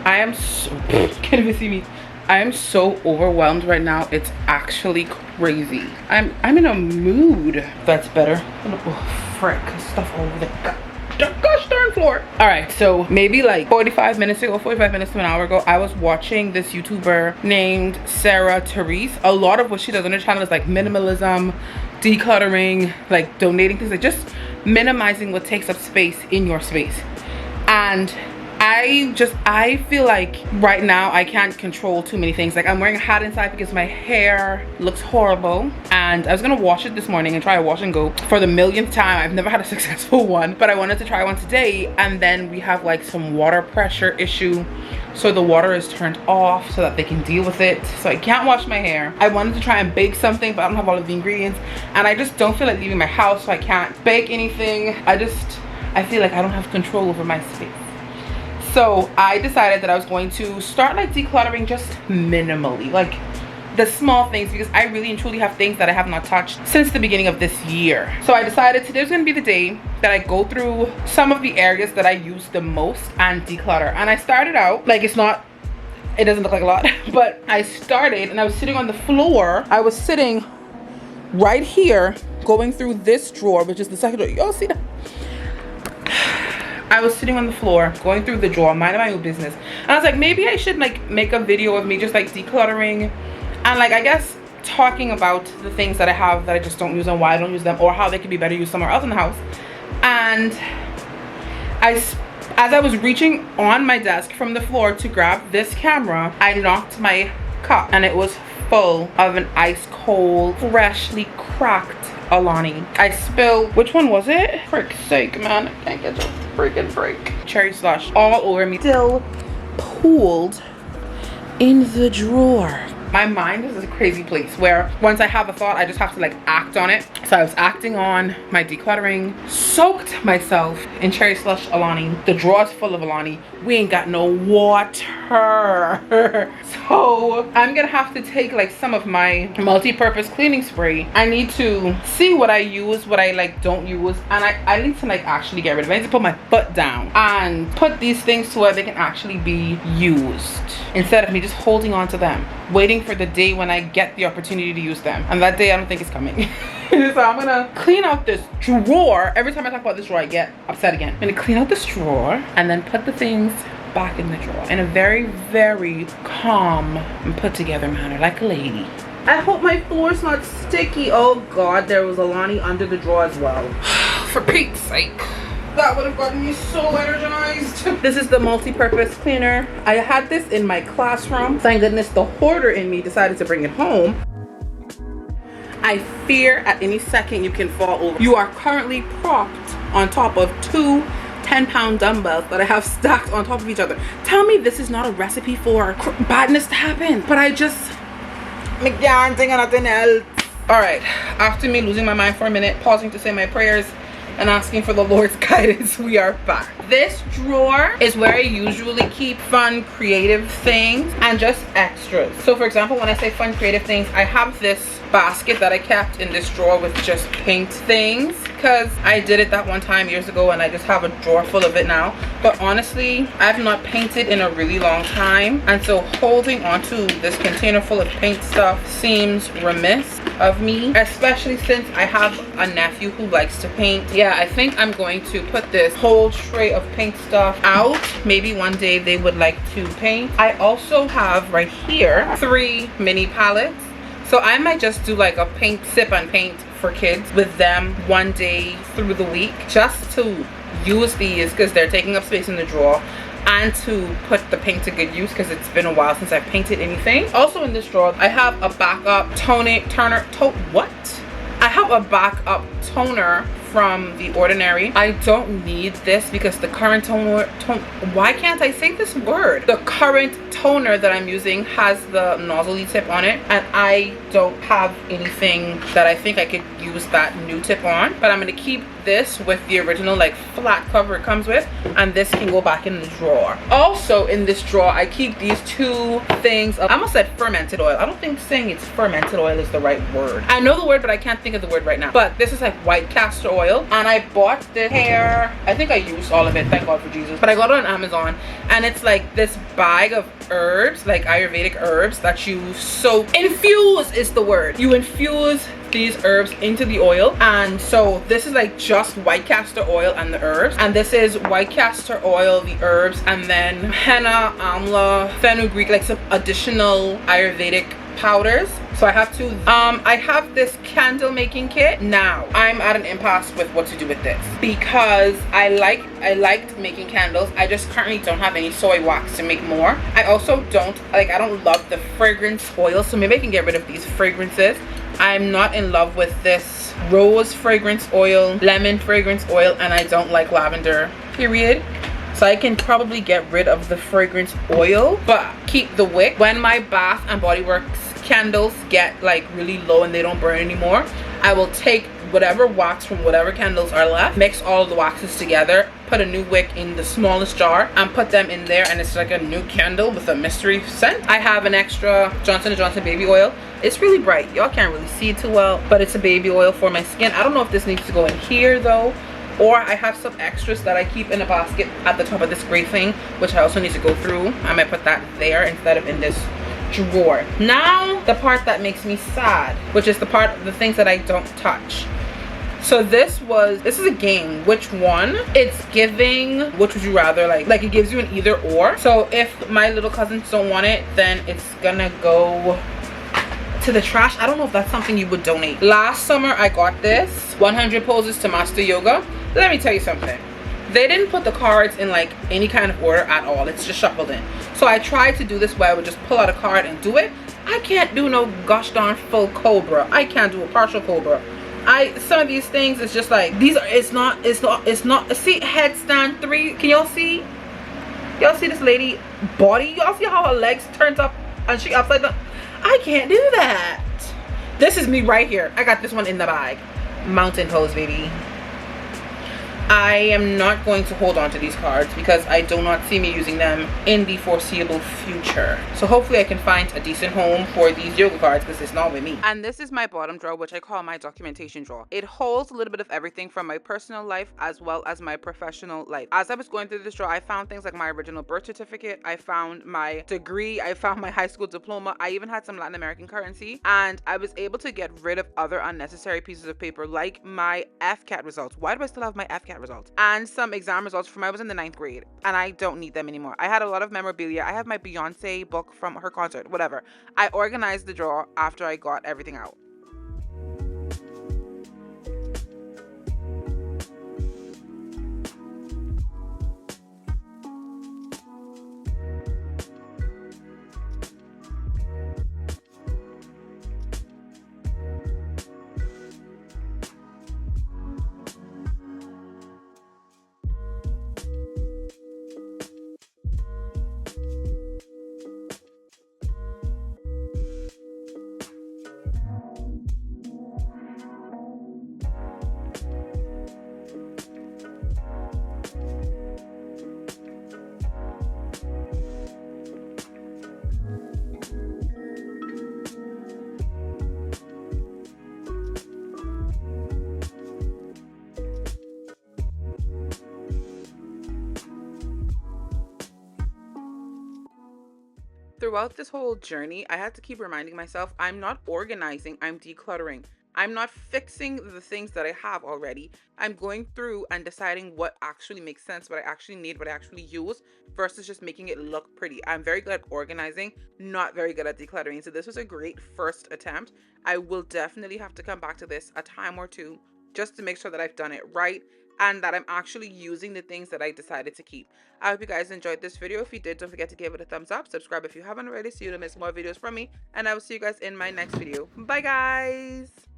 I am so can't even see me. I am so overwhelmed right now. It's actually crazy. I'm in a mood. That's better. Oh frick, stuff all over the gosh darn floor. All right, so maybe like 45 minutes ago, 45 minutes to an hour ago, I was watching this YouTuber named Sarah Therese. A lot of what she does on her channel is like minimalism, decluttering, like donating things, like just minimizing what takes up space in your space. And I feel like right now I can't control too many things. Like I'm wearing a hat inside because my hair looks horrible, and I was gonna wash it this morning and try a wash and go for the millionth time. I've never had a successful one, but I wanted to try one today. And then we have like some water pressure issue, so the water is turned off so that they can deal with it. So I can't wash my hair. I wanted to try and bake something, but I don't have all of the ingredients, and I just don't feel like leaving my house, so I can't bake anything. I feel like I don't have control over my space. So I decided that I was going to start like decluttering just minimally, like the small things, because I really and truly have things that I have not touched since the beginning of this year. So I decided today's gonna be the day that I go through some of the areas that I use the most and declutter. And I started out, like it doesn't look like a lot, but I started and I was sitting on the floor. I was sitting right here going through this drawer, which is the second drawer. Y'all see that? I was sitting on the floor going through the drawer, minding my own business, and I was like, maybe I should like make a video of me just like decluttering and like I guess talking about the things that I have that I just don't use and why I don't use them, or how they could be better used somewhere else in the house. And as I was reaching on my desk from the floor to grab this camera, I knocked my cup and it was full of an ice cold, freshly cracked Alani. I spilled, which one was it? Frick's sake, man, I can't get your freaking break. Cherry slush all over me, still pooled in the drawer. My mind is a crazy place where once I have a thought, I just have to like act on it. So I was acting on my decluttering, soaked myself in cherry slush Alani. The drawer's full of Alani. We ain't got no water. So I'm gonna have to take like some of my multi-purpose cleaning spray. I need to see what I use, what I like don't use, and I need to like actually get rid of it. I need to put my foot down and put these things to where they can actually be used, instead of me just holding on to them, waiting for the day when I get the opportunity to use them. And that day I don't think it's coming. So I'm gonna clean out this drawer. Every time I talk about this drawer I get upset again. I'm gonna clean out this drawer and then put the things back in the drawer in a very, very calm and put together manner, like a lady. I hope my floor's not sticky. Oh god, there was Alani under the drawer as well. For Pete's sake, that would have gotten me so energized. This is the multi-purpose cleaner. I had this in my classroom. Thank goodness the hoarder in me decided to bring it home. I fear at any second you can fall over. You are currently propped on top of two 10-pound dumbbells that I have stacked on top of each other. Tell me this is not a recipe for badness to happen. But I just can't think of nothing else. All right, after me losing my mind for a minute, pausing to say my prayers and asking for the Lord's guidance, we are back. This drawer is where I usually keep fun, creative things and just extras. So for example, when I say fun, creative things, I have this basket that I kept in this drawer with just paint things, because I did it that one time years ago and I just have a drawer full of it now. But honestly, I've not painted in a really long time, and so holding onto this container full of paint stuff seems remiss of me, especially since I have a nephew who likes to paint. Yeah, I think I'm going to put this whole tray of paint stuff out. Maybe one day they would like to paint. I also have right here 3 mini palettes, so I might just do like a paint sip and paint for kids with them one day through the week, just to use these because they're taking up space in the drawer, and to put the paint to good use because it's been a while since I've painted anything. Also in this drawer, I have a backup I have a backup toner from The Ordinary. I don't need this because the current why can't I say this word? The current toner that I'm using has the nozzly tip on it, and I don't have anything that I think I could use that new tip on. But I'm gonna keep this with the original like flat cover it comes with, and this can go back in the drawer. Also in this drawer I keep these two things of, I almost said fermented oil. I don't think saying it's fermented oil is the right word. I know the word but I can't think of the word right now. But this is like white castor oil, and I bought this hair. I think I used all of it, thank God for Jesus, but I got it on Amazon, and it's like this bag of herbs, like Ayurvedic herbs that you infuse is the word. You infuse these herbs into the oil, and so this is like just white castor oil and the herbs, and this is white castor oil, the herbs, and then henna, amla, fenugreek, like some additional Ayurvedic powders. So I have to I have this candle making kit. Now I'm at an impasse with what to do with this, because I liked making candles. I just currently don't have any soy wax to make more. I also I don't love the fragrance oil, so maybe I can get rid of these fragrances. I'm not in love with this rose fragrance oil, lemon fragrance oil, and I don't like lavender, period. So I can probably get rid of the fragrance oil but keep the wick. When my Bath and Body Works candles get like really low and they don't burn anymore, I will take whatever wax from whatever candles are left, mix all the waxes together, put a new wick in the smallest jar and put them in there, and it's like a new candle with a mystery scent. I have an extra Johnson & Johnson baby oil. It's really bright, y'all can't really see it too well, but it's a baby oil for my skin. I don't know if this needs to go in here though, or I have some extras that I keep in a basket at the top of this gray thing, which I also need to go through. I might put that there instead of in this drawer. Now the part that makes me sad, which is the things that I don't touch. So this is a game. Which one? It's giving which would you rather, like it gives you an either or. So if my little cousins don't want it, then it's gonna go to the trash. I don't know if that's something you would donate. Last summer I got this 100 poses to master yoga. Let me tell you something, they didn't put the cards in like any kind of order at all. It's just shuffled in. So I tried to do this where I would just pull out a card and do it. I can't do no gosh darn full cobra. I can't do a partial cobra. Some of these things is just like, it's not see, headstand 3. Can y'all see this lady body? Y'all see how her legs turned up and she upside down? I can't do that. This is me right here. I got this one in the bag. Mountain pose, baby. I am not going to hold on to these cards because I do not see me using them in the foreseeable future. So hopefully I can find a decent home for these yoga cards because it's not with me. And this is my bottom drawer, which I call my documentation drawer. It holds a little bit of everything from my personal life as well as my professional life. As I was going through this drawer, I found things like my original birth certificate. I found my degree. I found my high school diploma. I even had some Latin American currency. And I was able to get rid of other unnecessary pieces of paper like my FCAT results. Why do I still have my FCAT results? And some exam results from I was in the 9th grade, and I don't need them anymore. I had a lot of memorabilia. I have my Beyonce book from her concert, whatever. I organized the drawer after I got everything out. Throughout this whole journey, I had to keep reminding myself, I'm not organizing, I'm decluttering. I'm not fixing the things that I have already. I'm going through and deciding what actually makes sense, what I actually need, what I actually use, versus just making it look pretty. I'm very good at organizing, not very good at decluttering. So this was a great first attempt. I will definitely have to come back to this a time or two just to make sure that I've done it right and that I'm actually using the things that I decided to keep. I hope you guys enjoyed this video. If you did, don't forget to give it a thumbs up. Subscribe if you haven't already so you don't miss more videos from me. And I will see you guys in my next video. Bye, guys.